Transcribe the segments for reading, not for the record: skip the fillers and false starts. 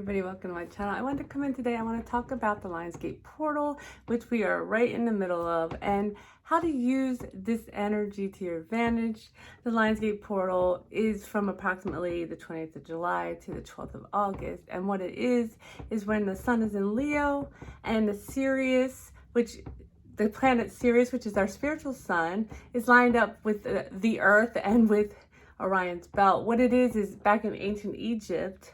Everybody, welcome to my channel. I wanted to come in today. I want to talk about the Lionsgate portal, which we are right in the middle of, and how to use this energy to your advantage. The Lionsgate portal is from approximately the 20th of July to the 12th of August, and what it is when the sun is in Leo and the Sirius, the planet Sirius, which is our spiritual sun, is lined up with the earth and with Orion's belt. What it is back in ancient Egypt.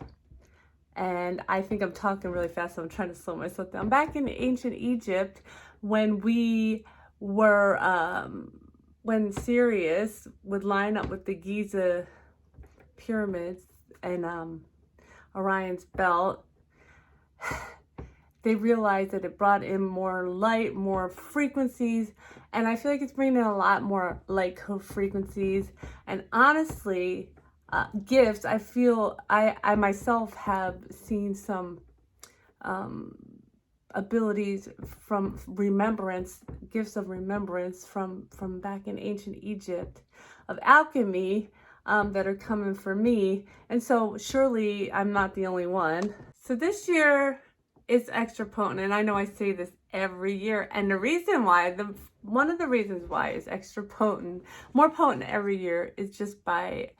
And I think I'm talking really fast, so I'm trying to slow myself down. Back in ancient Egypt, when when Sirius would line up with the Giza pyramids and Orion's belt, they realized that it brought in more light, more frequencies, and I feel like it's bringing in a lot more light code frequencies. And honestly, gifts, I feel I myself have seen some abilities from remembrance, gifts of remembrance from back in ancient Egypt, of alchemy, that are coming for me. And so surely I'm not the only one. So this year is extra potent, and I know I say this every year, and the reason why, one of the reasons why it's extra potent, more potent every year, is just by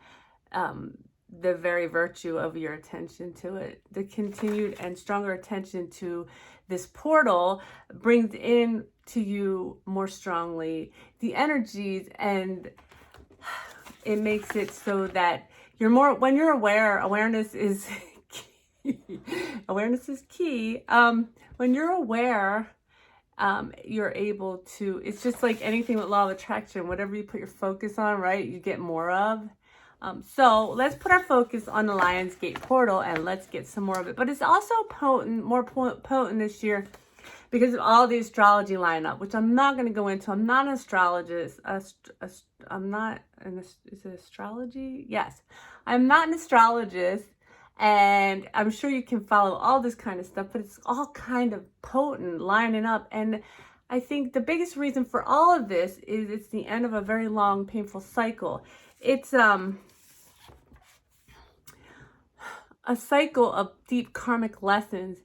the very virtue of your attention to it. The continued and stronger attention to this portal brings in to you more strongly the energies, and it makes it so that you're more, when you're aware, awareness is key. Awareness is key. When you're aware, you're able to, it's just like anything with law of attraction, whatever you put your focus on, right, you get more of. So let's put our focus on the Lionsgate portal and let's get some more of it. But it's also potent, more potent this year because of all the astrology lineup, which I'm not going to go into. I'm not an astrologist. I'm not an, is it astrology? Yes. I'm not an astrologist, and I'm sure you can follow all this kind of stuff, but it's all kind of potent lining up. And I think the biggest reason for all of this is it's the end of a very long, painful cycle. It's a cycle of deep karmic lessons,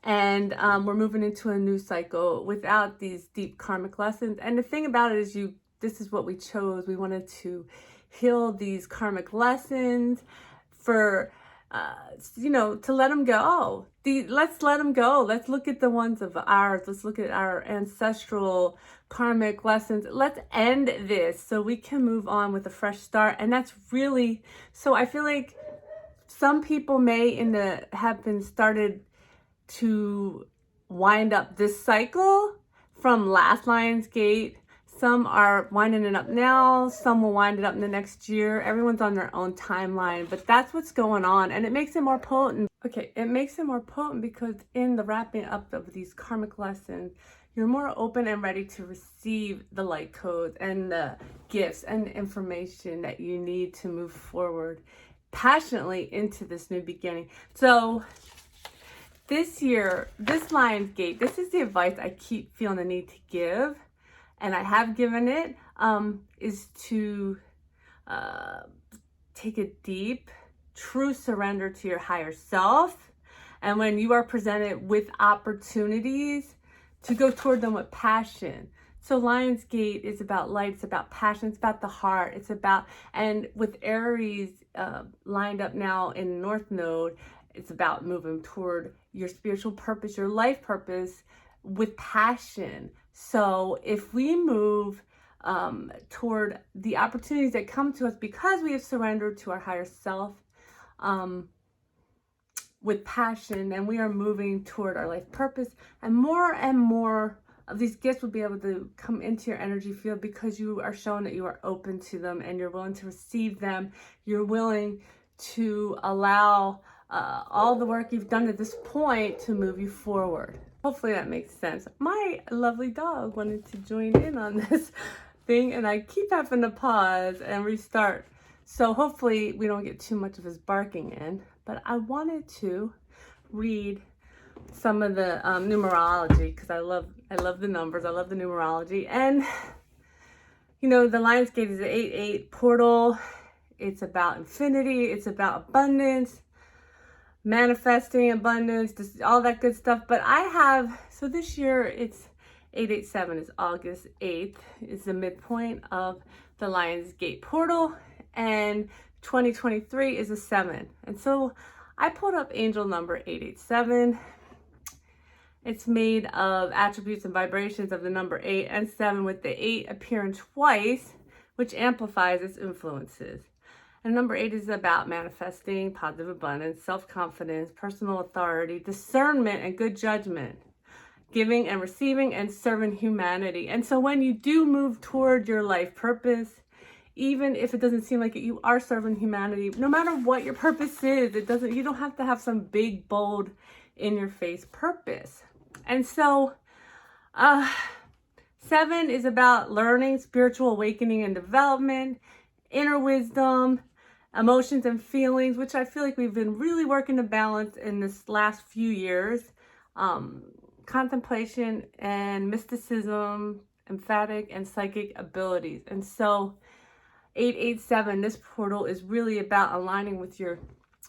and we're moving into a new cycle without these deep karmic lessons. And the thing about it is, this is what we chose. We wanted to heal these karmic lessons for to let them go. Let's let them go. Let's look at the ones of ours. Let's look at our ancestral karmic lessons. Let's end this so we can move on with a fresh start. And that's really, so I feel like some people may have been started to wind up this cycle from last Lionsgate. Some are winding it up now. Some will wind it up in the next year. Everyone's on their own timeline, but that's what's going on, and it makes it more potent. Okay, it makes it more potent because in the wrapping up of these karmic lessons, you're more open and ready to receive the light codes and the gifts and information that you need to move forward passionately into this new beginning. So this year, this Lionsgate, this is the advice I keep feeling the need to give, and I have given it, is to take a deep, true surrender to your higher self. And when you are presented with opportunities, to go toward them with passion. So Lionsgate is about light, it's about passion, it's about the heart, it's about, and with Aries lined up now in North Node, it's about moving toward your spiritual purpose, your life purpose with passion. So if we move toward the opportunities that come to us because we have surrendered to our higher self with passion, and we are moving toward our life purpose, and more of these gifts will be able to come into your energy field because you are showing that you are open to them and you're willing to receive them. You're willing to allow all the work you've done at this point to move you forward. Hopefully that makes sense. My lovely dog wanted to join in on this thing, and I keep having to pause and restart. So hopefully we don't get too much of his barking in, but I wanted to read some of the numerology because I love the numbers. I love the numerology. And the Lionsgate is an 8/8 portal. It's about infinity. It's about abundance. manifesting abundance, just all that good stuff. But I have, so this year it's 887 is August 8th, is the midpoint of the Lion's Gate portal, and 2023 is a 7. And so I pulled up angel number 887. It's made of attributes and vibrations of the number 8 and 7, with the 8 appearing twice, which amplifies its influences. And number 8 is about manifesting positive abundance, self-confidence, personal authority, discernment, and good judgment, giving and receiving, and serving humanity. And so when you do move toward your life purpose, even if it doesn't seem like it, you are serving humanity. No matter what your purpose is, you don't have to have some big, bold, in your face purpose. And so 7 is about learning, spiritual awakening and development, inner wisdom, emotions and feelings, which I feel like we've been really working to balance in this last few years. Contemplation and mysticism, emphatic and psychic abilities. And so 887, this portal is really about aligning with your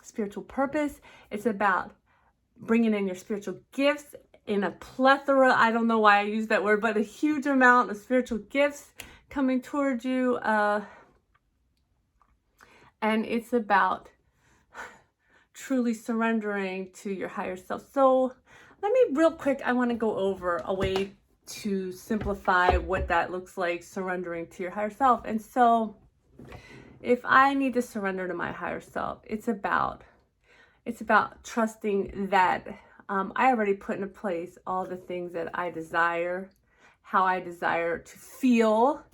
spiritual purpose. It's about bringing in your spiritual gifts in a plethora. I don't know why I use that word, but a huge amount of spiritual gifts coming towards you. And it's about truly surrendering to your higher self. So let me real quick, I want to go over a way to simplify what that looks like, surrendering to your higher self. And so if I need to surrender to my higher self, it's about trusting that I already put into place all the things that I desire, how I desire to feel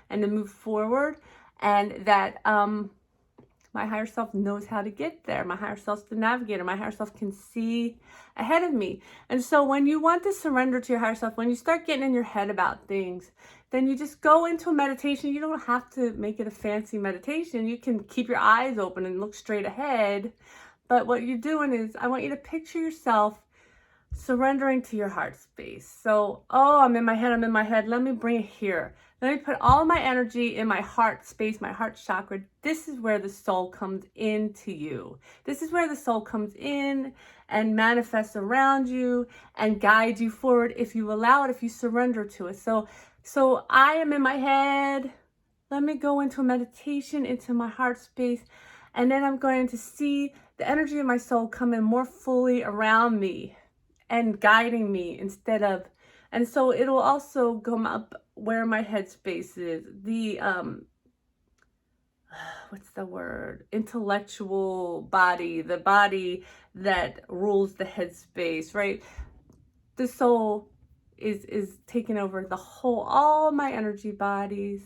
and to move forward, and that my higher self knows how to get there. My higher self's the navigator. My higher self can see ahead of me. And so when you want to surrender to your higher self, when you start getting in your head about things, then you just go into a meditation. You don't have to make it a fancy meditation. You can keep your eyes open and look straight ahead. But what you're doing is, I want you to picture yourself surrendering to your heart space. So, I'm in my head. Let me bring it here. Let me put all my energy in my heart space, my heart chakra. This is where the soul comes into you. This is where the soul comes in and manifests around you and guides you forward if you allow it, if you surrender to it. So I am in my head. Let me go into a meditation, into my heart space. And then I'm going to see the energy of my soul come in more fully around me and guiding me instead of, and so it'll also come up where my headspace is, the, what's the word? Intellectual body, the body that rules the headspace, right? The soul is taking over the whole, all my energy bodies.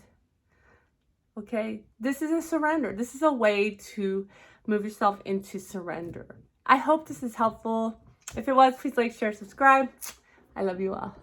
Okay, this is a surrender. This is a way to move yourself into surrender. I hope this is helpful. If it was, please like, share, subscribe. I love you all.